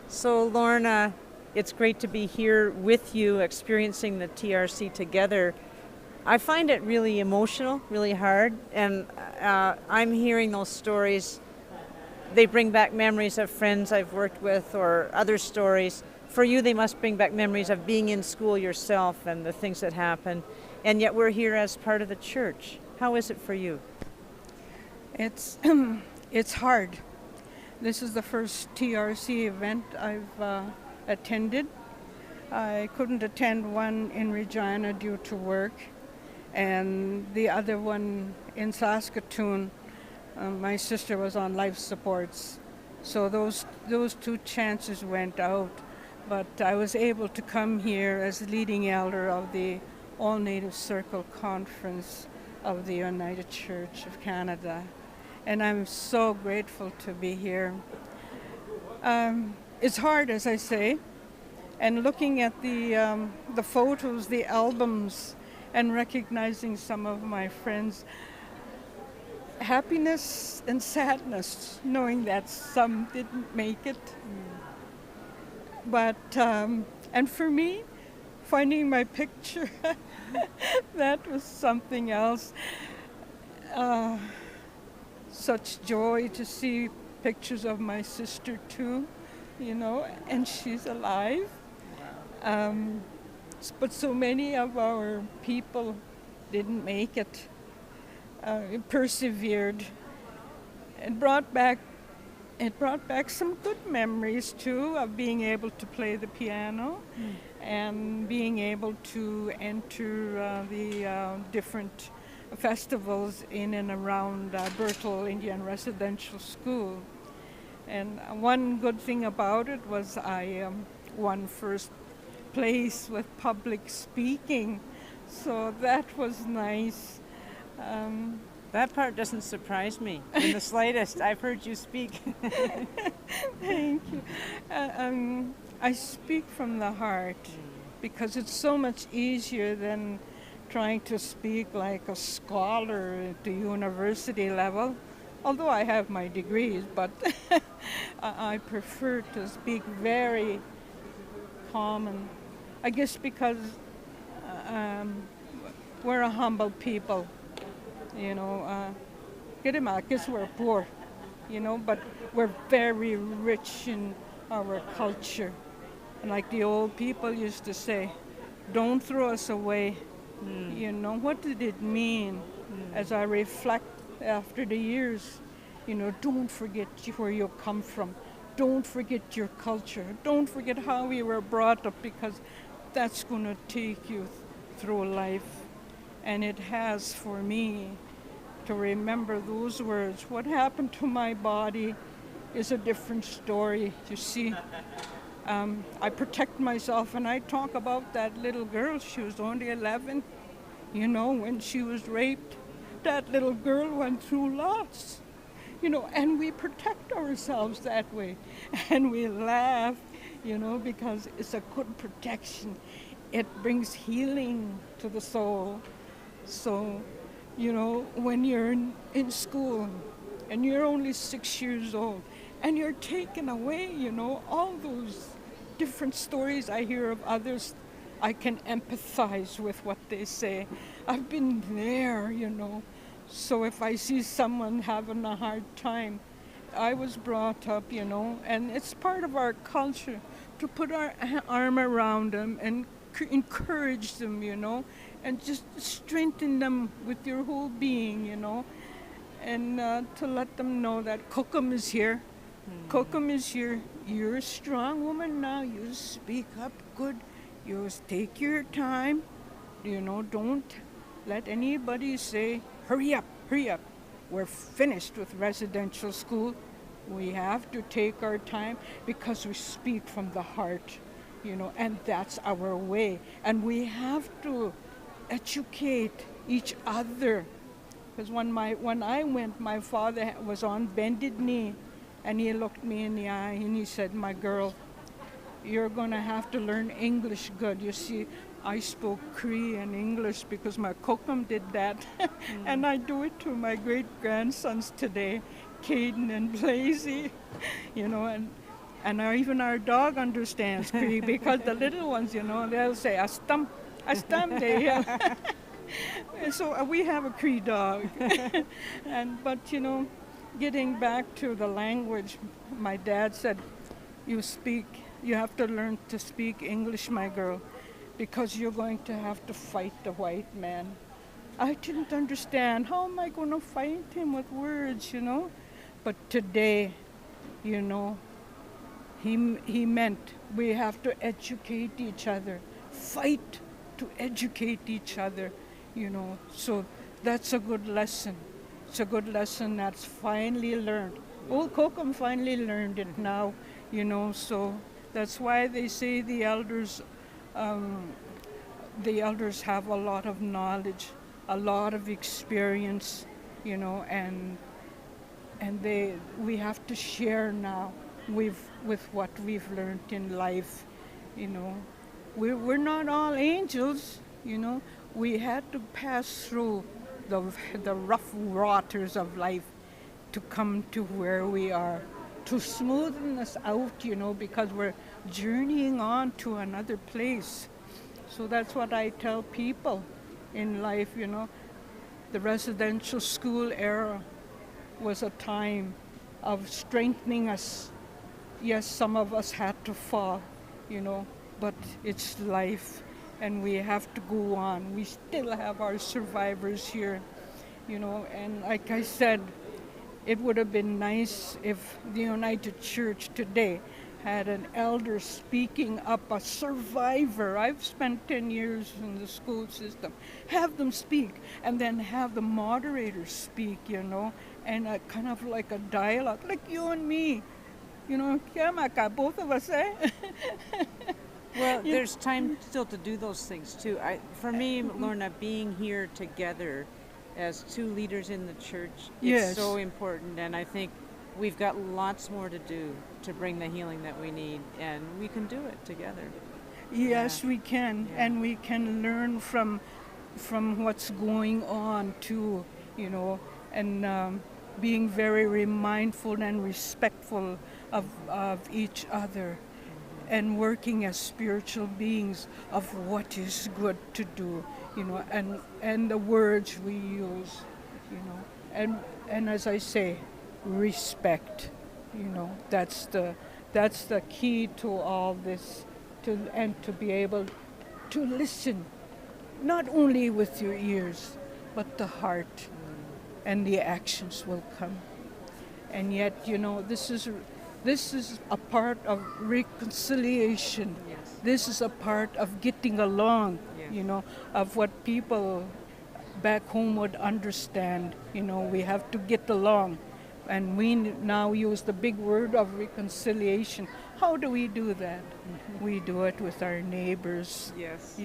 So, Lorna, it's great to be here with you, experiencing the TRC together. I find it really emotional, really hard, and I'm hearing those stories. They bring back memories of friends I've worked with or other stories. For you, they must bring back memories of being in school yourself and the things that happened. And yet we're here as part of the church. How is it for you? It's it's hard. This is the first TRC event I've attended. I couldn't attend one in Regina due to work, and the other one in Saskatoon. My sister was on life supports, so those two chances went out. But I was able to come here as leading elder of the All Native Circle Conference of the United Church of Canada, and I'm so grateful to be here. It's hard, as I say, and looking at the photos, the albums, and recognizing some of my friends, happiness and sadness, knowing that some didn't make it. But and for me, finding my picture, that was something else. Uh, Such joy to see pictures of my sister too, and she's alive. But so many of our people didn't make it. Persevered. It brought back some good memories too of being able to play the piano and being able to enter the different festivals in and around Bertel Indian Residential School. And one good thing about it was I won first place with public speaking, so that was nice. That part doesn't surprise me in the slightest. I've heard you speak. Thank you. I speak from the heart because it's so much easier than trying to speak like a scholar at the university level, although I have my degrees, but I prefer to speak very common. I guess because we're a humble people, Kirimakis, we're poor, but we're very rich in our culture. And like the old people used to say, don't throw us away. What did it mean? As I reflect after the years, don't forget where you come from. Don't forget your culture. Don't forget how we were brought up, because that's going to take you through life. And it has for me to remember those words. What happened to my body is a different story, you see. I protect myself, and I talk about that little girl. She was only 11, when she was raped. That little girl went through lots, and we protect ourselves that way. And we laugh, because it's a good protection. It brings healing to the soul. So, when you're in school and you're only 6 years old and you're taken away, all those different stories I hear of others, I can empathize with what they say. I've been there, So if I see someone having a hard time, I was brought up, and it's part of our culture to put our arm around them and encourage them, and just strengthen them with your whole being, and to let them know that Kokum is here. Kokum is here. You're a strong woman now. You speak up good. You take your time. Don't let anybody say, hurry up, hurry up. We're finished with residential school. We have to take our time because we speak from the heart, and that's our way. And we have to educate each other. Because when I went, my father was on bended knee, and he looked me in the eye and he said, my girl, you're going to have to learn English good. You see, I spoke Cree and English because my kokum did that. And I do it to my great-grandsons today, Caden and Blazy, and And even our dog understands Cree because the little ones, they'll say, a stump, they yell. And so we have a Cree dog. But getting back to the language, my dad said, you have to learn to speak English, my girl, because you're going to have to fight the white man. I didn't understand. How am I going to fight him with words, But today, he meant we have to educate each other, fight to educate each other, So that's a good lesson. It's a good lesson that's finally learned. Old Kokum finally learned it now, So that's why they say the elders have a lot of knowledge, a lot of experience, and we have to share now with what we've learned in life, We're not all angels, We had to pass through the rough waters of life to come to where we are, to smoothen us out, because we're journeying on to another place. So that's what I tell people in life, The residential school era was a time of strengthening us. Yes, some of us had to fall, but it's life and we have to go on. We still have our survivors here, and like I said, it would have been nice if the United Church today had an elder speaking up, a survivor. I've spent 10 years in the school system. Have them speak, and then have the moderators speak, and a kind of like a dialogue, like you and me. Kiamaka, both of us, eh? Well, there's time still to do those things too. For me, Lorna, being here together as two leaders in the church is so important, and I think we've got lots more to do to bring the healing that we need, and we can do it together. Yes, we can, and we can learn from what's going on too, and being very mindful and respectful of each other, and working as spiritual beings of what is good to do, and the words we use, and as I say, respect, that's the key to all this, and to be able to listen, not only with your ears, but the heart, and the actions will come. And yet, this is a part of reconciliation. Yes. This is a part of getting along, of what people back home would understand. We have to get along. And we now use the big word of reconciliation. How do we do that? Mm-hmm. We do it with our neighbors, yes,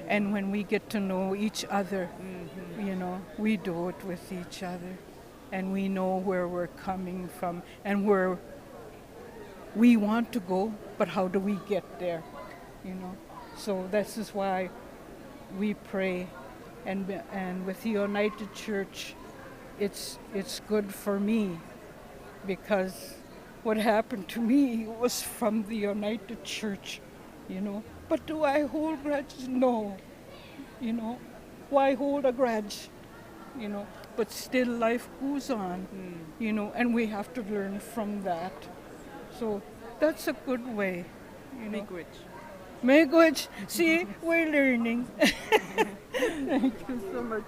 and when we get to know each other, we do it with each other. And we know where we're coming from and where we want to go, but how do we get there? So this is why we pray, and with the United Church, it's good for me, because what happened to me was from the United Church, But do I hold grudges? No, Why hold a grudge? But still life goes on, and we have to learn from that. So that's a good way, Miigwech. See, we're learning. Thank you so much.